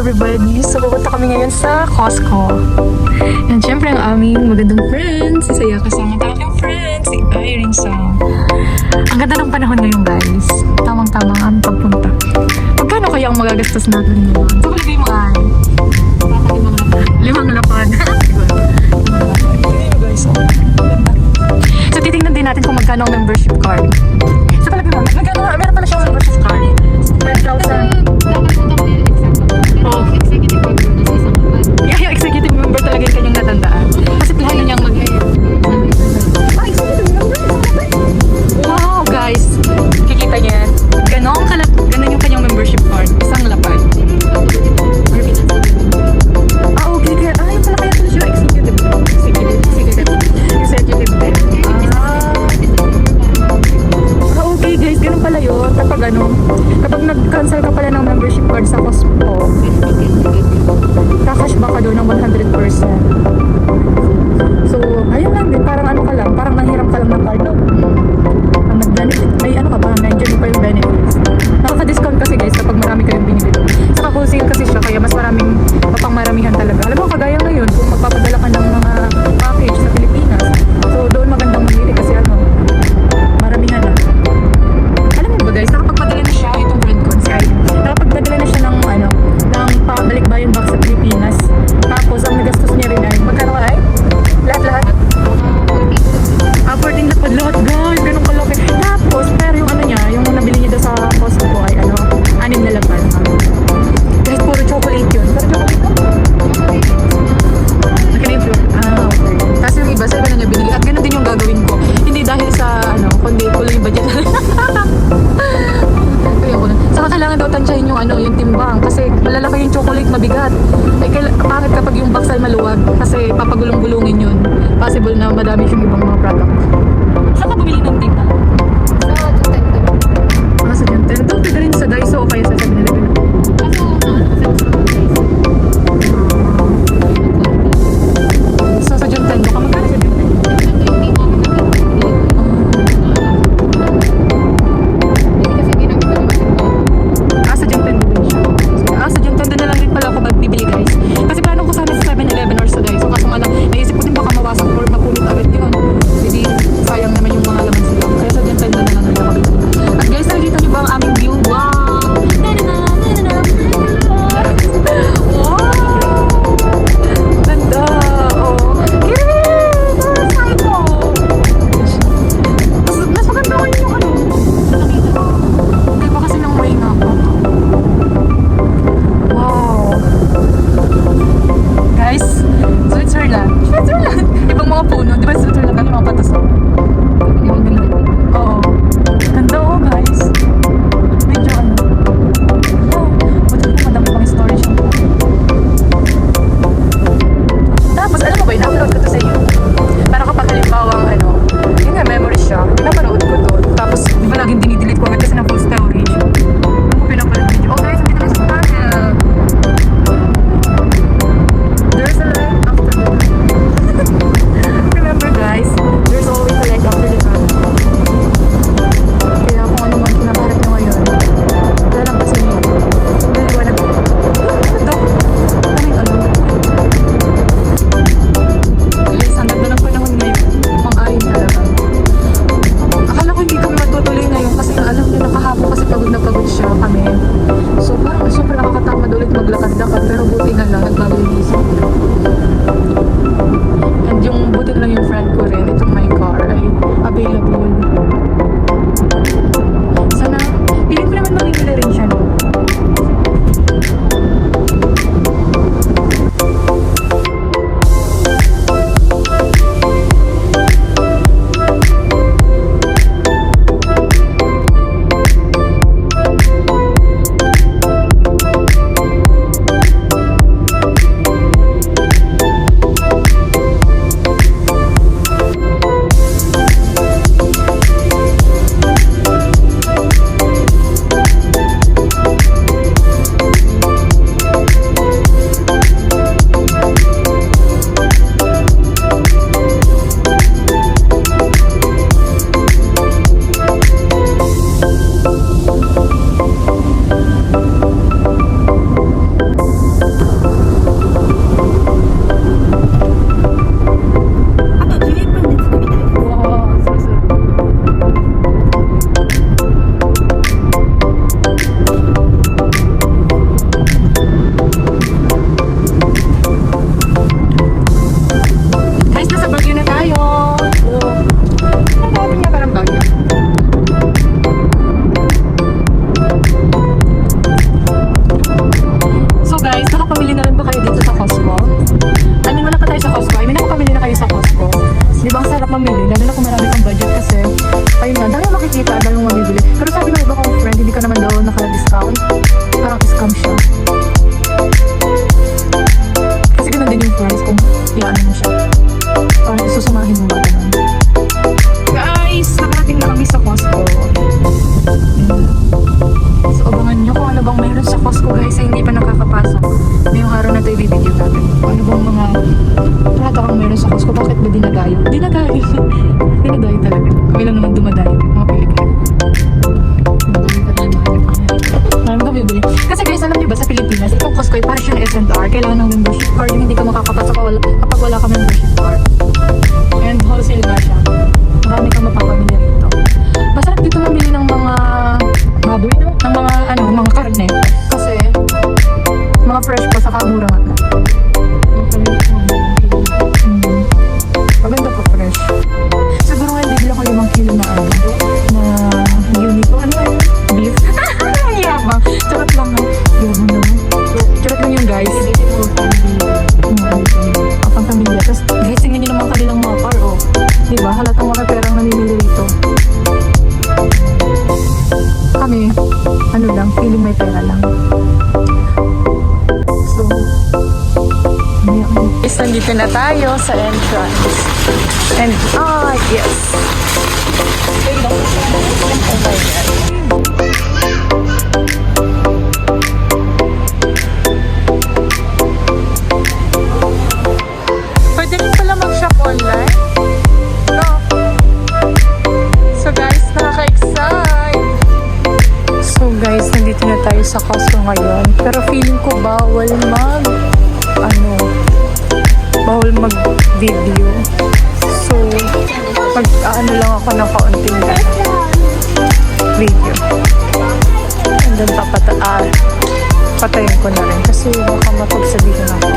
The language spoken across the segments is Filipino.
everybody! So, pupunta kami ngayon sa Costco. And syempre, ang aming magandang friends. Si Saya kasama tayo friends. Si Irene Sam. Ang ganda ng panahon ngayon, guys. Tamang-tama ang aming pagpunta. Magkano kaya ang magagastos natin ngayon? So, palagay mo ay 5 lapad. Guys, so, titingnan din natin kung magkano ang membership card. So, palagay mo, magkano, meron pala siyang membership card. 5,000. Yeah, yung executive member talaga yung kanyang natandaan. Kasi plano niyang wow, guys! Kikita niya yan. Ganon yung kanyang membership card. Isang lapad. Okay. Yung pala kaya pala siya executive. Executive din. Okay guys, ganun pala yun. Kapag nag-cancel ka pala ng membership card sa Costco, kakash back ka doon ng 100%. So, ayun lang din. Parang parang nanghiram ka lang ng card. Ang nag-benefit, may ka ba? Nandiyan pa yung benefits. Nakaka-discount kasi guys kapag marami kayong binibili. Saka wholesale kasi siya, kaya mas maraming mapangmaramihan talaga. Alam mo, kagaya ngayon, kung magpapadala ka ng mga package sa Pilipinas, so doon magandang mamili kasi maramihan na. Alam mo ba guys, nakapagpadala na siya itong bread con si Ivy. Nakapagpadala na siya ng pabalik-bayan back sa Pilipinas. Tapos ang nagastos niya rin ay magkano ka ay? Lahat? 14 lapad lahat guys, ganun kalaki. Tapos pero yung niya, yung nabili niya daw sa Costco ay 6 na lapad. Guys, puro chocolate yun. Pero chocolate ko? Naka-inflow. Okay. Tapos yung iba, sa iba na niya binili. At ganun din yung gagawin ko. Hindi dahil sa kundi kulang yung budget. Saka kailangan daw tansyahin yung timbang kasi malalaki yung chocolate, mabigat. Ay pangit kapag yung box ay maluwag kasi papagulong-gulungin yun. Possible na madami yung ibang mga product. Saan ka bumili ng timbang? Sa John Tenno. Ito pwede rin sa Daiso o kaya sa 7-Eleven. So sa John Tenno ka magkano sa John Tenno? Sa John Tenno na lang din pala ako magbibili guys. Kasi plano ko sana sa 7-Eleven or sa Daiso. Kaso naisip ko din baka mawasak or mapulot agad yun. Hindi sa Pilipinas, itong Costco ay parang siyang S&R. Kailangan ng membership card. Yung hindi ka makakapasok kapag wala ka membership card. And wholesale nga siya. Marami kang mapapamili rito. Masarap dito mamili ng mga baboy, no? Ng mga, mga karne. Kasi, mga fresh pa, saka mura nga. Maganda pa fresh. Siguro nga, hindi ko 5 kilo na na unit. Beef. Yabang. Charot lang ha. Yabang naman. Charot lang yun guys. Ang pamilya. Tapos, guys, tingnan nyo naman kanilang mga car, oh. Diba? Halatang mga perang namimili rito. Kami, lang, feeling may pera lang. So, is nandito na tayo sa entrance. And, yes. Oh my God. Pwede rin pala mag-shop online. No? So guys, nakaka-excite. So guys, nandito na tayo sa Costco ngayon. Pero feeling ko bawal mag-video. So, lang ako ng kaunting video. And then patayin ko na rin kasi baka mapagsabihin ako.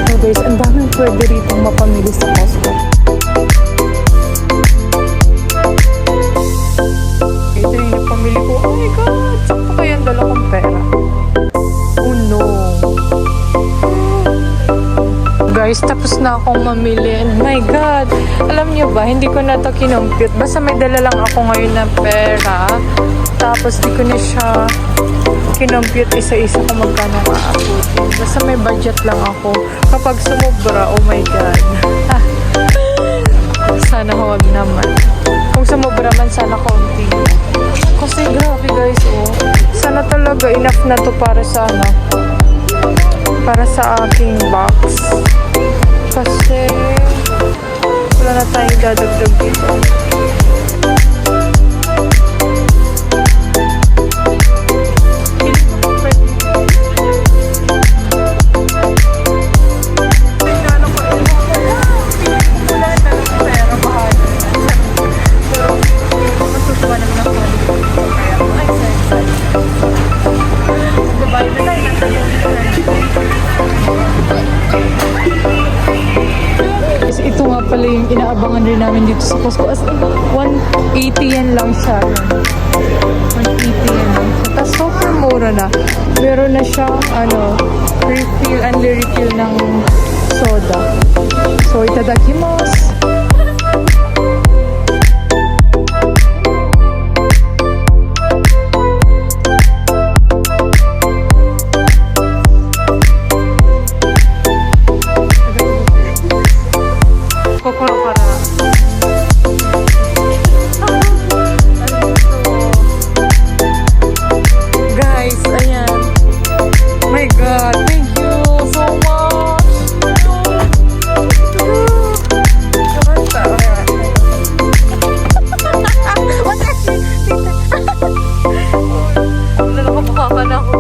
So guys, ang daming pwede rito mapamili sa Costco. Ito yung napamili ko. Oh my God! Sakto kaya ang dala kong pera. Oh no! Guys, tapos na akong mamili. And my God! Alam niyo ba, hindi ko na ito kinompute. Basta may dala lang ako ngayon ng pera. Tapos di ko na siya kinompute isa-isa kung magkano aabutin. Basta may budget lang ako. Kapag sumobra, oh my God. Sana huwag naman. Kung sumobra man, sana konti. Kasi grabe guys, oh. Sana talaga enough na to para sa para sa aking box. Kasi wala na tayong dadagdag dito. Ito nga pala yung inaabangan rin namin dito sa Costco. As in, 180 yan lang siya. 180 yan lang siya. Tapos super mura na. Meron na siyang refill and refill ng soda. So, itadakimasu.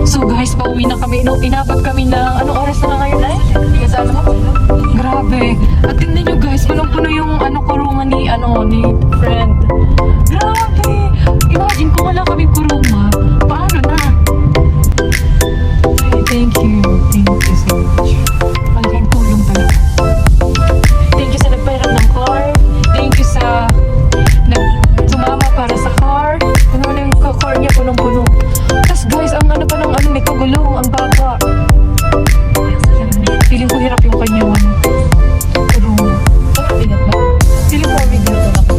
So guys, pauwi na kami. Inabot kami ng anong oras na ngayon ay? Hindi ka sana mo. Grabe. At tingnan nyo guys, punong-puno yung kurungan ni friend. Grabe. Imagine kung wala kami kuruma. Paano na? Ay, thank you. Thank you so much. Malaking tulong talaga. Thank you sa nagpairam ng car. Thank you sa sumama para sa car. Ano na yung car niya punong-puno. Tapos guys, ang may kagulong, ang baba. Feeling ko hirap yung kanyang kurungan. Mabigat ba? Feeling ko mabigat na ako.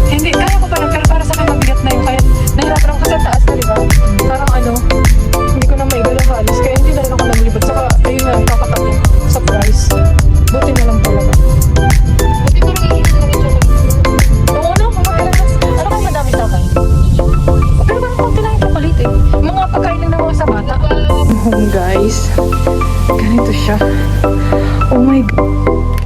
Hindi, kaya ko pa lang, pero para sa akin mabigat na yun. Kaya nahirapan ako kasi taas na, diba? Parang hindi ko na maigalaw halos. Kaya hindi na rin ako namulibot. Saka, ayun na, kakatabi sa price. Buti na lang talaga. Buti ko rin ihitin na rin siya. Oo na, kung magkalakas. Ano kayo madami sa akin? Pero parang konti lang yung chocolate eh. Mga pagkain lang ng mga sa bata. Guys, ganito siya. Oh my God.